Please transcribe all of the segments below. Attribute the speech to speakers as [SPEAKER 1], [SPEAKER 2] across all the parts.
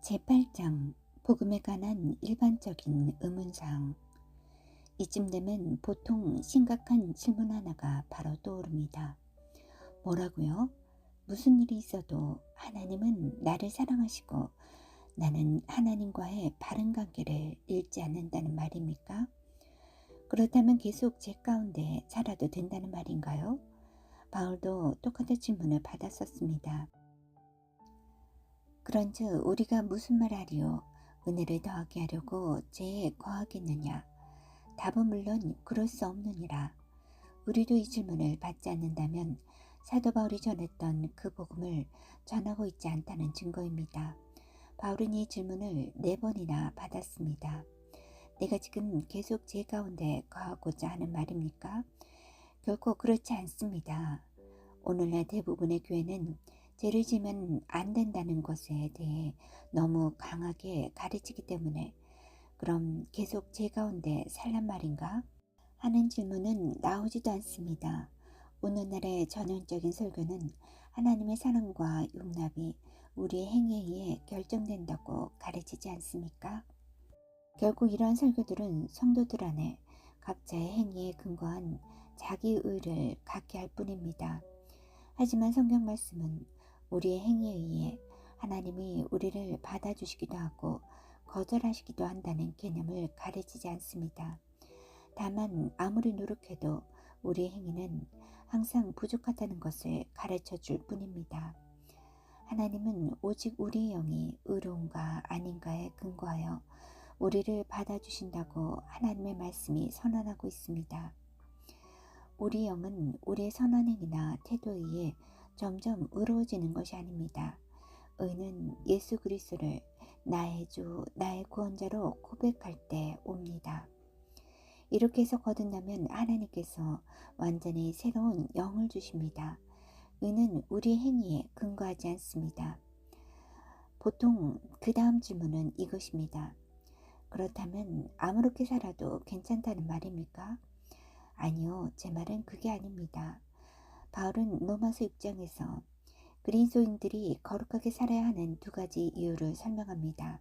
[SPEAKER 1] 제8장 복음에 관한 일반적인 의문사항. 이쯤 되면 보통 심각한 질문 하나가 바로 떠오릅니다. 뭐라고요? 무슨 일이 있어도 하나님은 나를 사랑하시고 나는 하나님과의 바른 관계를 잃지 않는다는 말입니까? 그렇다면 계속 제 가운데 살아도 된다는 말인가요? 바울도 똑같은 질문을 받았었습니다. 그런즉 우리가 무슨 말하리요? 은혜를 더하게 하려고 죄에 거하겠느냐? 답은 물론 그럴 수 없느니라. 우리도 이 질문을 받지 않는다면 사도 바울이 전했던 그 복음을 전하고 있지 않다는 증거입니다. 바울은 이 질문을 4번이나 받았습니다. 내가 지금 계속 죄 가운데 거하고자 하는 말입니까? 결코 그렇지 않습니다. 오늘날 대부분의 교회는 죄를 지면 안 된다는 것에 대해 너무 강하게 가르치기 때문에 그럼 계속 죄 가운데 살란 말인가? 하는 질문은 나오지도 않습니다. 오늘날의 전형적인 설교는 하나님의 사랑과 용납이 우리의 행위에 의해 결정된다고 가르치지 않습니까? 결국 이러한 설교들은 성도들 안에 각자의 행위에 근거한 자기의를 갖게 할 뿐입니다. 하지만 성경 말씀은 우리의 행위에 의해 하나님이 우리를 받아주시기도 하고 거절하시기도 한다는 개념을 가르치지 않습니다. 다만 아무리 노력해도 우리의 행위는 항상 부족하다는 것을 가르쳐 줄 뿐입니다. 하나님은 오직 우리의 영이 의로운가 아닌가에 근거하여 우리를 받아주신다고 하나님의 말씀이 선언하고 있습니다. 우리 영은 우리의 선한 행위나 태도에 의해 점점 의로워지는 것이 아닙니다. 의는 예수 그리스도를 나의 주, 나의 구원자로 고백할 때 옵니다. 이렇게 해서 거듭나면 하나님께서 완전히 새로운 영을 주십니다. 의는 우리의 행위에 근거하지 않습니다. 보통 그 다음 질문은 이것입니다. 그렇다면 아무렇게 살아도 괜찮다는 말입니까? 아니요, 제 말은 그게 아닙니다. 바울은 로마서 6장에서 그리스도인들이 거룩하게 살아야 하는 2가지 이유를 설명합니다.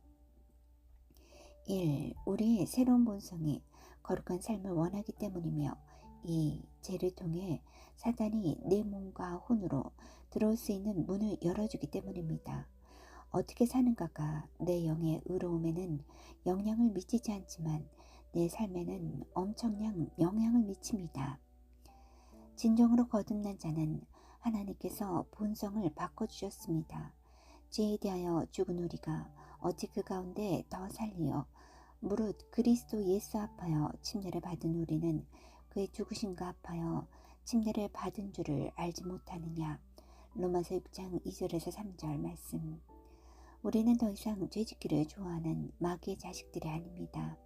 [SPEAKER 1] 1. 우리의 새로운 본성이 거룩한 삶을 원하기 때문이며 2. 죄를 통해 사단이 내 몸과 혼으로 들어올 수 있는 문을 열어주기 때문입니다. 어떻게 사는가가 내 영의 의로움에는 영향을 미치지 않지만 내 삶에는 엄청난 영향을 미칩니다. 진정으로 거듭난 자는 하나님께서 본성을 바꿔주셨습니다. 죄에 대하여 죽은 우리가 어찌 그 가운데 더 살리어 무릇 그리스도 예수 합하여 침례를 받은 우리는 그의 죽으심과 합하여 침례를 받은 줄을 알지 못하느냐. 로마서 6장 2절에서 3절 말씀. 우리는 더 이상 죄짓기를 좋아하는 마귀의 자식들이 아닙니다.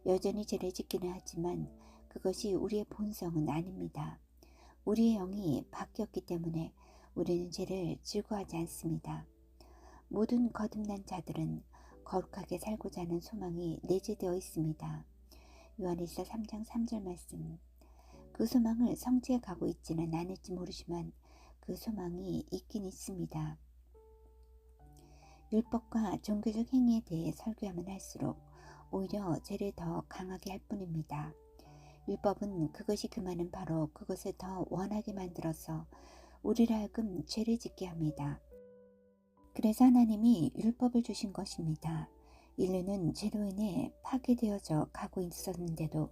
[SPEAKER 1] 여전히 죄를 짓기는 하지만 그것이 우리의 본성은 아닙니다. 우리의 영이 바뀌었기 때문에 우리는 죄를 즐거워하지 않습니다. 모든 거듭난 자들은 거룩하게 살고자 하는 소망이 내재되어 있습니다. 요한일서 3장 3절 말씀. 그 소망을 성취해 가고 있지는 않을지 모르지만 그 소망이 있긴 있습니다. 율법과 종교적 행위에 대해 설교하면 할수록 오히려 죄를 더 강하게 할 뿐입니다. 율법은 그것이 그만은 바로 그것을 더 원하게 만들어서 우리를 하여금 죄를 짓게 합니다. 그래서 하나님이 율법을 주신 것입니다. 인류는 죄로 인해 파괴되어져 가고 있었는데도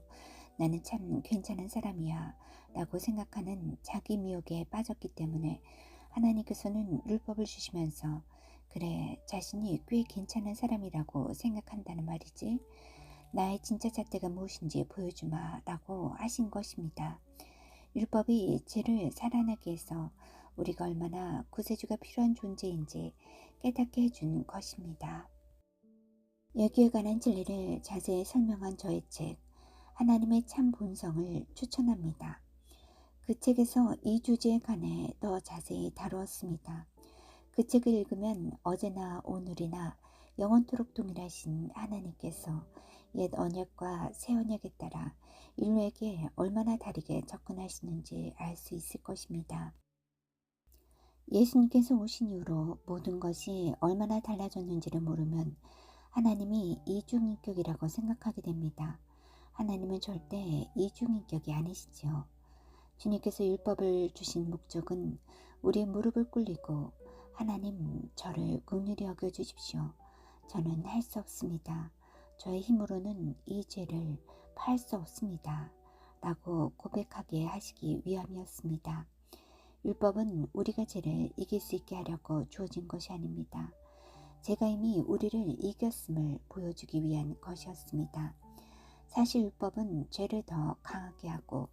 [SPEAKER 1] 나는 참 괜찮은 사람이야 라고 생각하는 자기 미혹에 빠졌기 때문에 하나님께서는 율법을 주시면서 그래, 자신이 꽤 괜찮은 사람이라고 생각한다는 말이지. 나의 진짜 잣대가 무엇인지 보여주마 라고 하신 것입니다. 율법이 죄를 살아나게 해서 우리가 얼마나 구세주가 필요한 존재인지 깨닫게 해준 것입니다. 여기에 관한 진리를 자세히 설명한 저의 책 하나님의 참 본성을 추천합니다. 그 책에서 이 주제에 관해 더 자세히 다루었습니다. 그 책을 읽으면 어제나 오늘이나 영원토록 동일하신 하나님께서 옛 언약과 새 언약에 따라 인류에게 얼마나 다르게 접근하시는지 알 수 있을 것입니다. 예수님께서 오신 이후로 모든 것이 얼마나 달라졌는지를 모르면 하나님이 이중인격이라고 생각하게 됩니다. 하나님은 절대 이중인격이 아니시지요. 주님께서 율법을 주신 목적은 우리의 무릎을 꿇리고 하나님 저를 긍휼히 여겨 주십시오. 저는 할 수 없습니다. 저의 힘으로는 이 죄를 팔 수 없습니다. 라고 고백하게 하시기 위함이었습니다. 율법은 우리가 죄를 이길 수 있게 하려고 주어진 것이 아닙니다. 죄가 이미 우리를 이겼음을 보여주기 위한 것이었습니다. 사실 율법은 죄를 더 강하게 하고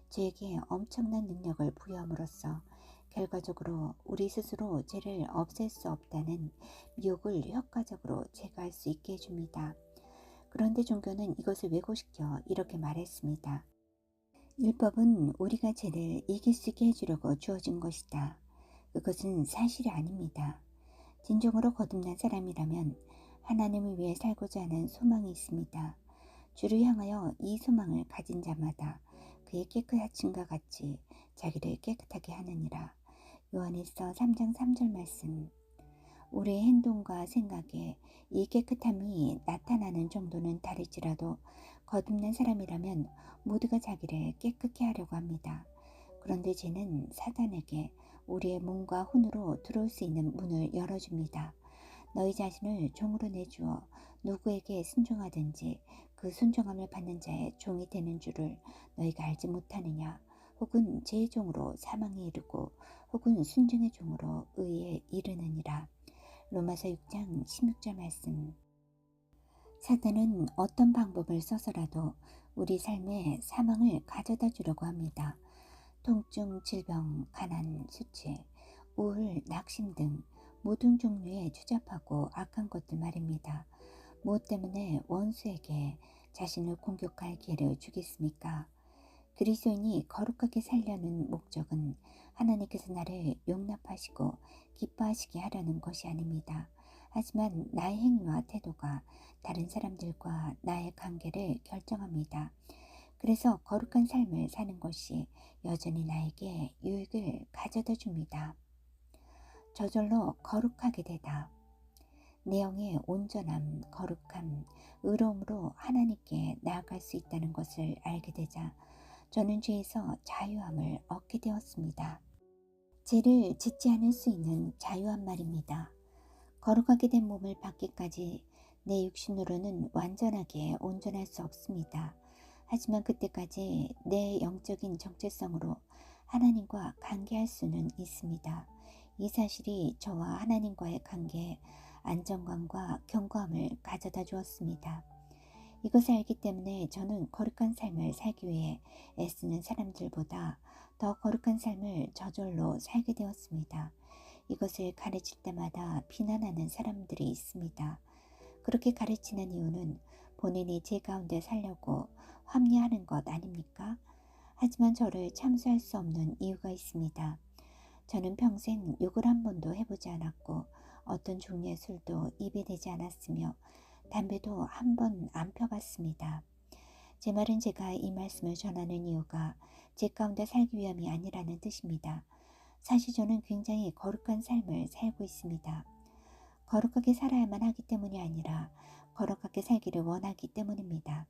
[SPEAKER 1] 죄에게 엄청난 능력을 부여함으로써 결과적으로 우리 스스로 죄를 없앨 수 없다는 미혹을 효과적으로 제거할 수 있게 해줍니다. 그런데 종교는 이것을 왜곡시켜 이렇게 말했습니다. 율법은 우리가 죄를 이길 수 있게 해주려고 주어진 것이다. 그것은 사실이 아닙니다. 진정으로 거듭난 사람이라면 하나님을 위해 살고자 하는 소망이 있습니다. 주를 향하여 이 소망을 가진 자마다 그의 깨끗하심과 같이 자기를 깨끗하게 하느니라. 요한일서 3장 3절 말씀. 우리의 행동과 생각에 이 깨끗함이 나타나는 정도는 다를지라도 거듭난 사람이라면 모두가 자기를 깨끗게 하려고 합니다. 그런데 죄는 사단에게 우리의 몸과 혼으로 들어올 수 있는 문을 열어줍니다. 너희 자신을 종으로 내주어 누구에게 순종하든지 그 순종함을 받는 자의 종이 되는 줄을 너희가 알지 못하느냐. 혹은 죄의 종으로 사망에 이르고 혹은 순종의 종으로 의에 이르느니라. 로마서 6장 16절 말씀. 사단은 어떤 방법을 써서라도 우리 삶에 사망을 가져다 주려고 합니다. 통증, 질병, 가난, 수치, 우울, 낙심 등 모든 종류의 추잡하고 악한 것들 말입니다. 무엇 때문에 원수에게 자신을 공격할 기회를 주겠습니까? 그리스도인이 거룩하게 살려는 목적은 하나님께서 나를 용납하시고 기뻐하시게 하려는 것이 아닙니다. 하지만 나의 행위와 태도가 다른 사람들과 나의 관계를 결정합니다. 그래서 거룩한 삶을 사는 것이 여전히 나에게 유익을 가져다 줍니다. 저절로 거룩하게 되다. 내 영의 온전함, 거룩함, 의로움으로 하나님께 나아갈 수 있다는 것을 알게 되자 저는 죄에서 자유함을 얻게 되었습니다. 죄를 짓지 않을 수 있는 자유함 말입니다. 거룩하게 된 몸을 받기까지 내 육신으로는 완전하게 온전할 수 없습니다. 하지만 그때까지 내 영적인 정체성으로 하나님과 관계할 수는 있습니다. 이 사실이 저와 하나님과의 관계에 안정감과 견고함을 가져다 주었습니다. 이것을 알기 때문에 저는 거룩한 삶을 살기 위해 애쓰는 사람들보다 더 거룩한 삶을 저절로 살게 되었습니다. 이것을 가르칠 때마다 비난하는 사람들이 있습니다. 그렇게 가르치는 이유는 본인이 제 가운데 살려고 합리화하는 것 아닙니까? 하지만 저를 참수할 수 없는 이유가 있습니다. 저는 평생 욕을 한 번도 해보지 않았고 어떤 종류의 술도 입에 대지 않았으며 담배도 한 번 안 펴봤습니다. 제 말은 제가 이 말씀을 전하는 이유가 제 가운데 살기 위함이 아니라는 뜻입니다. 사실 저는 굉장히 거룩한 삶을 살고 있습니다. 거룩하게 살아야만 하기 때문이 아니라 거룩하게 살기를 원하기 때문입니다.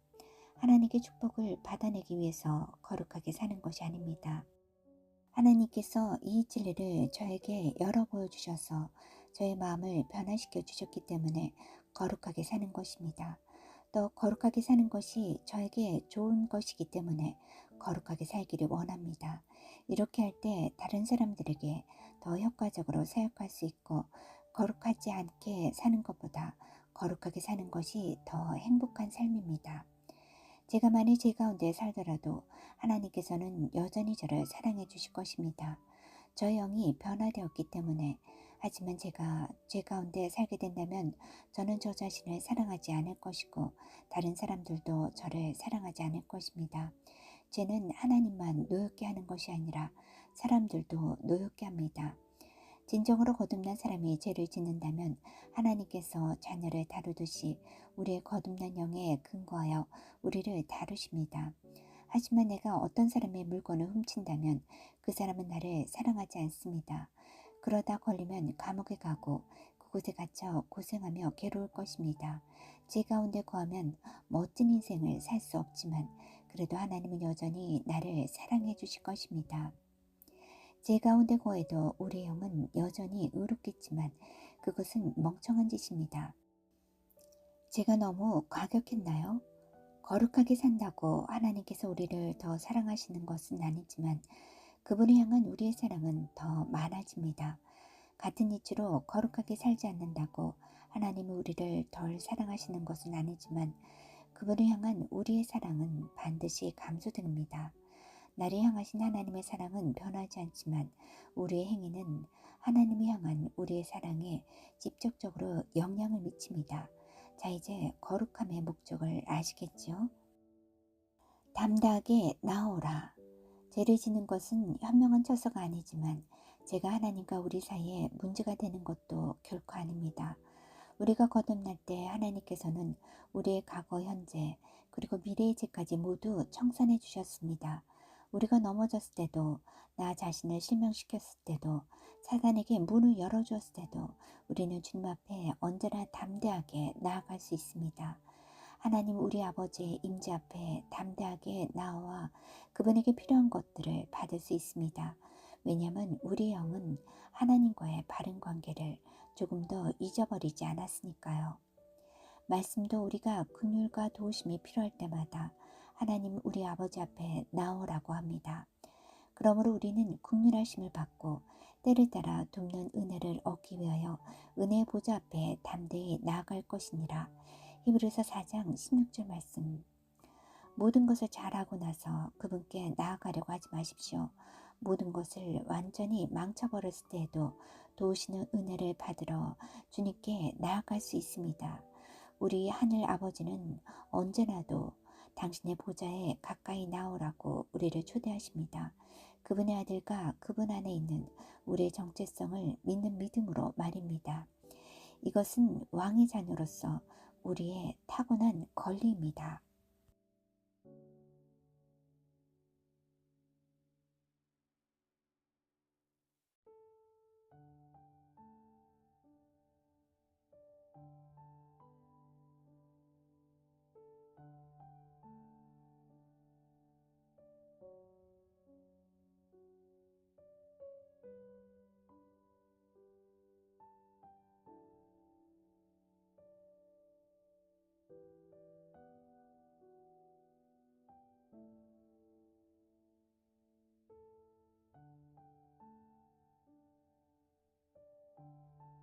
[SPEAKER 1] 하나님께 축복을 받아내기 위해서 거룩하게 사는 것이 아닙니다. 하나님께서 이 진리를 저에게 열어 보여주셔서 저의 마음을 변화시켜 주셨기 때문에 거룩하게 사는 것입니다. 또 거룩하게 사는 것이 저에게 좋은 것이기 때문에 거룩하게 살기를 원합니다. 이렇게 할 때 다른 사람들에게 더 효과적으로 사역할 수 있고 거룩하지 않게 사는 것보다 거룩하게 사는 것이 더 행복한 삶입니다. 제가 만일 제 가운데 살더라도 하나님께서는 여전히 저를 사랑해 주실 것입니다. 저의 영이 변화되었기 때문에. 하지만 제가 제 가운데 살게 된다면 저는 저 자신을 사랑하지 않을 것이고 다른 사람들도 저를 사랑하지 않을 것입니다. 죄는 하나님만 노엽게 하는 것이 아니라 사람들도 노엽게 합니다. 진정으로 거듭난 사람이 죄를 짓는다면 하나님께서 자녀를 다루듯이 우리의 거듭난 영에 근거하여 우리를 다루십니다. 하지만 내가 어떤 사람의 물건을 훔친다면 그 사람은 나를 사랑하지 않습니다. 그러다 걸리면 감옥에 가고 그곳에 갇혀 고생하며 괴로울 것입니다. 제 가운데 거하면 멋진 인생을 살 수 없지만 그래도 하나님은 여전히 나를 사랑해 주실 것입니다. 제 가운데 거해도 우리 영은 여전히 의롭겠지만 그것은 멍청한 짓입니다. 제가 너무 과격했나요? 거룩하게 산다고 하나님께서 우리를 더 사랑하시는 것은 아니지만 그분을 향한 우리의 사랑은 더 많아집니다. 같은 이치로 거룩하게 살지 않는다고 하나님이 우리를 덜 사랑하시는 것은 아니지만 그분을 향한 우리의 사랑은 반드시 감소됩니다. 나를 향하신 하나님의 사랑은 변하지 않지만 우리의 행위는 하나님이 향한 우리의 사랑에 직접적으로 영향을 미칩니다. 자, 이제 거룩함의 목적을 아시겠죠? 담대하게 나아오라. 죄를 지는 것은 현명한 처사가 아니지만 제가 하나님과 우리 사이에 문제가 되는 것도 결코 아닙니다. 우리가 거듭날 때 하나님께서는 우리의 과거, 현재, 그리고 미래의 죄까지 모두 청산해 주셨습니다. 우리가 넘어졌을 때도, 나 자신을 실명시켰을 때도, 사단에게 문을 열어주었을 때도 우리는 주님 앞에 언제나 담대하게 나아갈 수 있습니다. 하나님 우리 아버지의 임재 앞에 담대하게 나와 그분에게 필요한 것들을 받을 수 있습니다. 왜냐하면 우리 영은 하나님과의 바른 관계를 조금 더 잊어버리지 않았으니까요. 말씀도 우리가 긍휼과 도우심이 필요할 때마다 하나님 우리 아버지 앞에 나오라고 합니다. 그러므로 우리는 긍휼하심을 받고 때를 따라 돕는 은혜를 얻기 위하여 은혜의 보좌 앞에 담대히 나아갈 것이니라. 히브리서 4장 16절 말씀. 모든 것을 잘하고 나서 그분께 나아가려고 하지 마십시오. 모든 것을 완전히 망쳐버렸을 때에도 도우시는 은혜를 받으러 주님께 나아갈 수 있습니다. 우리 하늘 아버지는 언제나도 당신의 보좌에 가까이 나오라고 우리를 초대하십니다. 그분의 아들과 그분 안에 있는 우리의 정체성을 믿는 믿음으로 말입니다. 이것은 왕의 자녀로서 우리의 타고난 권리입니다.